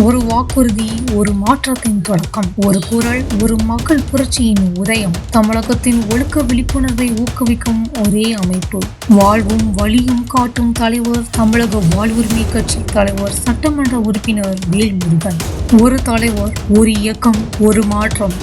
ஒரு வாக்குறுதி, ஒரு மாற்றத்தின் தொடக்கம். ஒரு குரல், ஒரு மக்கள் புரட்சியின் உதயம். தமிழகத்தின் ஒழுக்க விழிப்புணர்வை ஊக்குவிக்கும் ஒரே அமைப்பு. வாழ்வும் வழியும் காட்டும் தலைவர், தமிழக வாழ்வுரிமை கட்சி தலைவர், சட்டமன்ற உறுப்பினர் வேல்முருகன். ஒரு தலைவர், ஒரு இயக்கம், ஒரு மாற்றம்.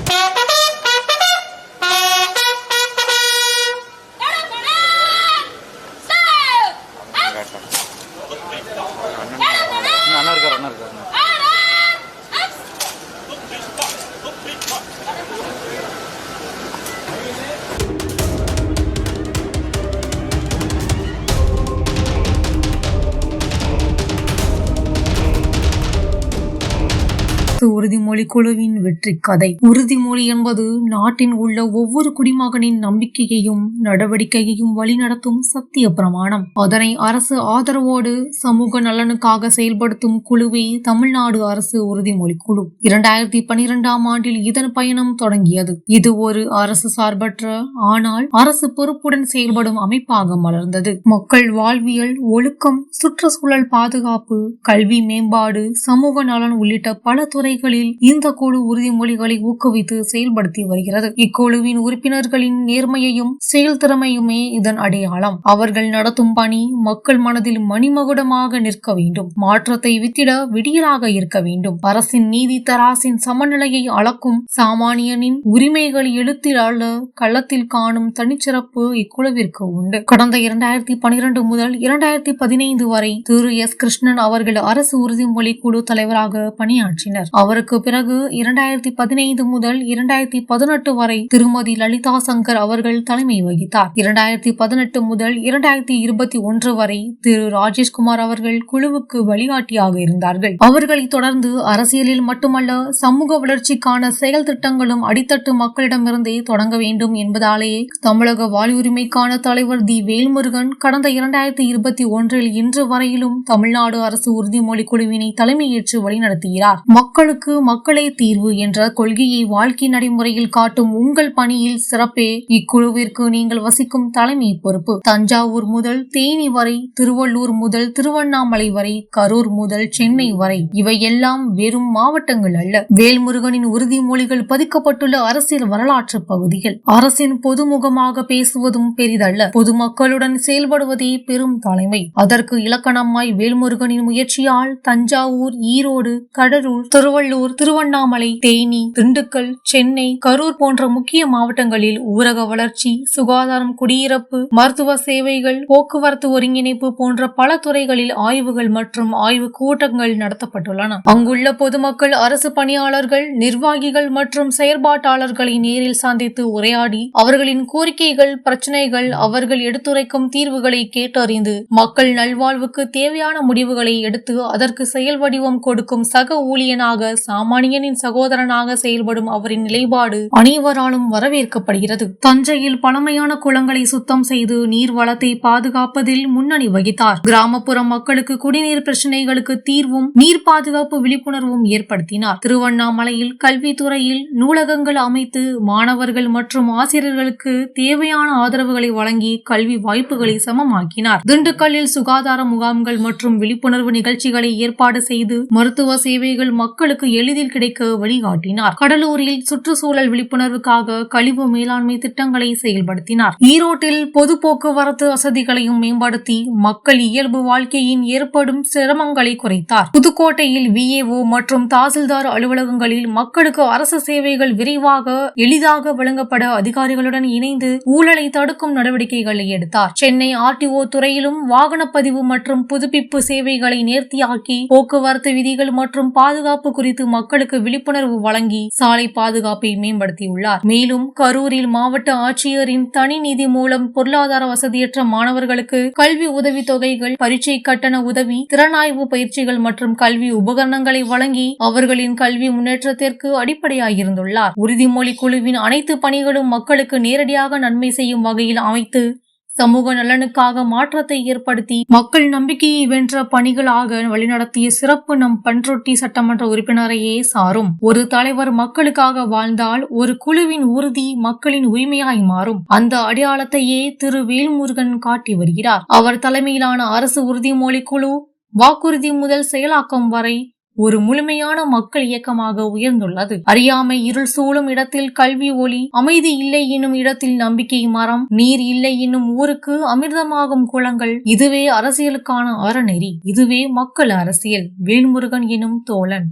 உறுதிமொழி குழுவின் வெற்றி கதை. உறுதிமொழி என்பது நாட்டின் உள்ள ஒவ்வொரு குடிமகனின் நம்பிக்கையையும் நடவடிக்கையையும் வழிநடத்தும் சத்திய பிரமாணம். அதனை அரசு ஆதரவோடு சமூக நலனுக்காக செயல்படுத்தும் குழுவே தமிழ்நாடு அரசு உறுதிமொழி குழு. 2012ஆம் ஆண்டில் இதன் பயணம் தொடங்கியது. இது ஒரு அரசு சார்பற்ற ஆனால் அரசு பொறுப்புடன் செயல்படும் அமைப்பாக மலர்ந்தது. மக்கள் வாழ்வியல், ஒழுக்கம், சுற்றுச்சூழல் பாதுகாப்பு, கல்வி மேம்பாடு, சமூக நலன் உள்ளிட்ட பல துறைகளில் இந்த குழு உறுதிமொழிகளை ஊக்குவித்து செயல்படுத்தி வருகிறது. இக்குழுவின் உறுப்பினர்களின் நேர்மையையும் செயல்திறமையுமே இதன் அடையாளம். அவர்கள் நடத்தும் பணி மக்கள் மனதில் மணிமகுடமாக நிற்க வேண்டும். மாற்றத்தை வித்திட விடியலாக இருக்க வேண்டும். அரசின் நீதி தராசின் சமநிலையை அளக்கும் சாமானியனின் உரிமைகள் எழுத்தில் அல்ல களத்தில் காணும் தனிச்சிறப்பு இக்குழுவிற்கு உண்டு. கடந்த 2012 முதல் 2015 வரை திரு எஸ். கிருஷ்ணன் அவர்கள் அரசு உறுதிமொழி குழு தலைவராக பணியாற்றினர். அவருக்கு பிறகு 2015 முதல் 2018 வரை திருமதி லலிதா சங்கர் அவர்கள் தலைமை வகித்தார். 2018 முதல் 2021 வரை திரு ராஜேஷ்குமார் அவர்கள் குழுவுக்கு வழிகாட்டியாக இருந்தார்கள். அவர்களை தொடர்ந்து அரசியலில் மட்டுமல்ல, சமூக வளர்ச்சிக்கான செயல் திட்டங்களும் அடித்தட்டு மக்களிடமிருந்தே தொடங்க வேண்டும் என்பதாலேயே தமிழக வாழ்வுரிமைக்கான தலைவர் தி. வேல்முருகன் கடந்த 2021 இன்று வரையிலும் தமிழ்நாடு அரசு உறுதிமொழி குழுவினை தலைமையேற்று வழிநடத்துகிறார். மக்களுக்கு மக்களே தீர்வு என்ற கொள்கையை வாழ்க்கை நடைமுறையில் காட்டும் உங்கள் பணியில் சிறப்பே இக்குழுவிற்கு நீங்கள் வசிக்கும் தலைமை பொறுப்பு. தஞ்சாவூர் முதல் தேனி வரை, திருவள்ளூர் முதல் திருவண்ணாமலை வரை, கரூர் முதல் சென்னை வரை இவையெல்லாம் வெறும் மாவட்டங்கள் அல்ல. வேல்முருகனின் உறுதிமொழிகள் பதிக்கப்பட்டுள்ள அரசியல் வரலாற்று பகுதிகள். அரசின் பொதுமுகமாக பேசுவதும் பெரிதல்ல, பொதுமக்களுடன் செயல்படுவதே பெரும் தலைமை. அதற்கு இலக்கணமாய் வேல்முருகனின் முயற்சியால் தஞ்சாவூர், ஈரோடு, கடலூர், திருவள்ளூர், திருவண்ணாமலை, தேனி, திண்டுக்கல், சென்னை, கரூர் போன்ற முக்கிய மாவட்டங்களில் ஊரக வளர்ச்சி, சுகாதாரம், குடியிருப்பு, மருத்துவ சேவைகள், போக்குவரத்து ஒருங்கிணைப்பு போன்ற பல துறைகளில் ஆய்வுகள் மற்றும் ஆய்வு கூட்டங்கள் நடத்தப்பட்டுள்ளன. அங்குள்ள பொதுமக்கள், அரசு பணியாளர்கள், நிர்வாகிகள் மற்றும் செயற்பாட்டாளர்களை நேரில் சந்தித்து உரையாடி அவர்களின் கோரிக்கைகள், பிரச்சனைகள், அவர்கள் எடுத்துரைக்கும் தீர்வுகளை கேட்டறிந்து மக்கள் நல்வாழ்வுக்கு தேவையான முடிவுகளை எடுத்து அதற்கு செயல் வடிவம் கொடுக்கும் சக ஊழியனாக, சாமானியனின் சகோதரனாக செயல்படும் அவரின் நிலைப்பாடு அனைவராலும் வரவேற்கப்படுகிறது. தஞ்சையில் பழமையான குளங்களை சுத்தம் செய்து நீர் வளத்தை பாதுகாப்பதில் முன்னணி வகித்தார். கிராமப்புற மக்களுக்கு குடிநீர் பிரச்சனைகளுக்கு தீர்வும் நீர் பாதுகாப்பு விழிப்புணர்வும் ஏற்படுத்தினார். திருவண்ணாமலையில் கல்வித்துறையில் நூலகங்கள் அமைத்து மாணவர்கள் மற்றும் ஆசிரியர்களுக்கு தேவையான ஆதரவுகளை வழங்கி கல்வி வாய்ப்புகளை சமமாக்கினார். திண்டுக்கல்லில் சுகாதார முகாம்கள் மற்றும் விழிப்புணர்வு நிகழ்ச்சிகளை ஏற்பாடு செய்து மருத்துவ சேவைகள் மக்களுக்கு எளிதில் கிடைக்க வழிகாட்டினார். கடலூரில் சுற்றுச்சூழல் விழிப்புணர்வுக்காக கழிவு மேலாண்மை திட்டங்களை செயல்படுத்தினார். ஈரோட்டில் பொது போக்குவரத்து வசதிகளையும் மேம்படுத்தி மக்கள் இயல்பு வாழ்க்கையின் ஏற்படும் சிரமங்களை குறைத்தார். புதுக்கோட்டையில் VAO மற்றும் தாசில்தார் அலுவலகங்களில் மக்களுக்கு அரசு சேவைகள் விரைவாக, எளிதாக வழங்கப்பட அதிகாரிகளுடன் இணைந்து ஊழலை தடுக்கும் நடவடிக்கைகளை எடுத்தார். சென்னை RTO துறையிலும் வாகனப்பதிவு மற்றும் புதுப்பிப்பு சேவைகளை நேர்த்தியாக்கி போக்குவரத்து விதிகள் மற்றும் பாதுகாப்பு குறித்து மக்களுக்கு விழிப்புணர்வு வழங்கி சாலை பாதுகாப்பை மேம்படுத்தியுள்ளார். மேலும் கரூரில் மாவட்ட ஆட்சியரின் தனி நிதி மூலம் பொருளாதார வசதியற்ற மாணவர்களுக்கு கல்வி உதவி தொகைகள், பரீட்சை கட்டண உதவி, திறனாய்வு பயிற்சிகள் மற்றும் கல்வி உபகரணங்களை வழங்கி அவர்களின் கல்வி முன்னேற்றத்திற்கு அடிப்படையாகியிருந்துள்ளார். உறுதிமொழி குழுவின் அனைத்து பணிகளும் மக்களுக்கு நேரடியாக நன்மை செய்யும் வகையில் அமைத்து சமூக நலனுக்காக மாற்றத்தை ஏற்படுத்தி மக்கள் நம்பிக்கையை வென்ற பணிகளாக வழிநடத்திய சிறப்பு நம் பண்ருட்டி சட்டமன்ற உறுப்பினரையே சாரும். ஒரு தலைவர் மக்களுக்காக வாழ்ந்தால் ஒரு குழுவின் உறுதி மக்களின் உரிமையாய் மாறும். அந்த அடையாளத்தையே திரு வேல்முருகன் காட்டி வருகிறார். அவர் தலைமையிலான அரசு உறுதிமொழி குழு வாக்குறுதி முதல் செயலாக்கம் வரை ஒரு முழுமையான மக்கள் இயக்கமாக உயர்ந்துள்ளது. அறியாமை இருள் சூழும் இடத்தில் கல்வி ஒளி, அமைதி இல்லை என்னும் இடத்தில் நம்பிக்கை மரம், நீர் இல்லை என்னும் ஊருக்கு அமிர்தமாகும் குளங்கள். இதுவே அரசியலுக்கான அறநெறி, இதுவே மக்கள் அரசியல். வேல்முருகன் எனும் தோழன்.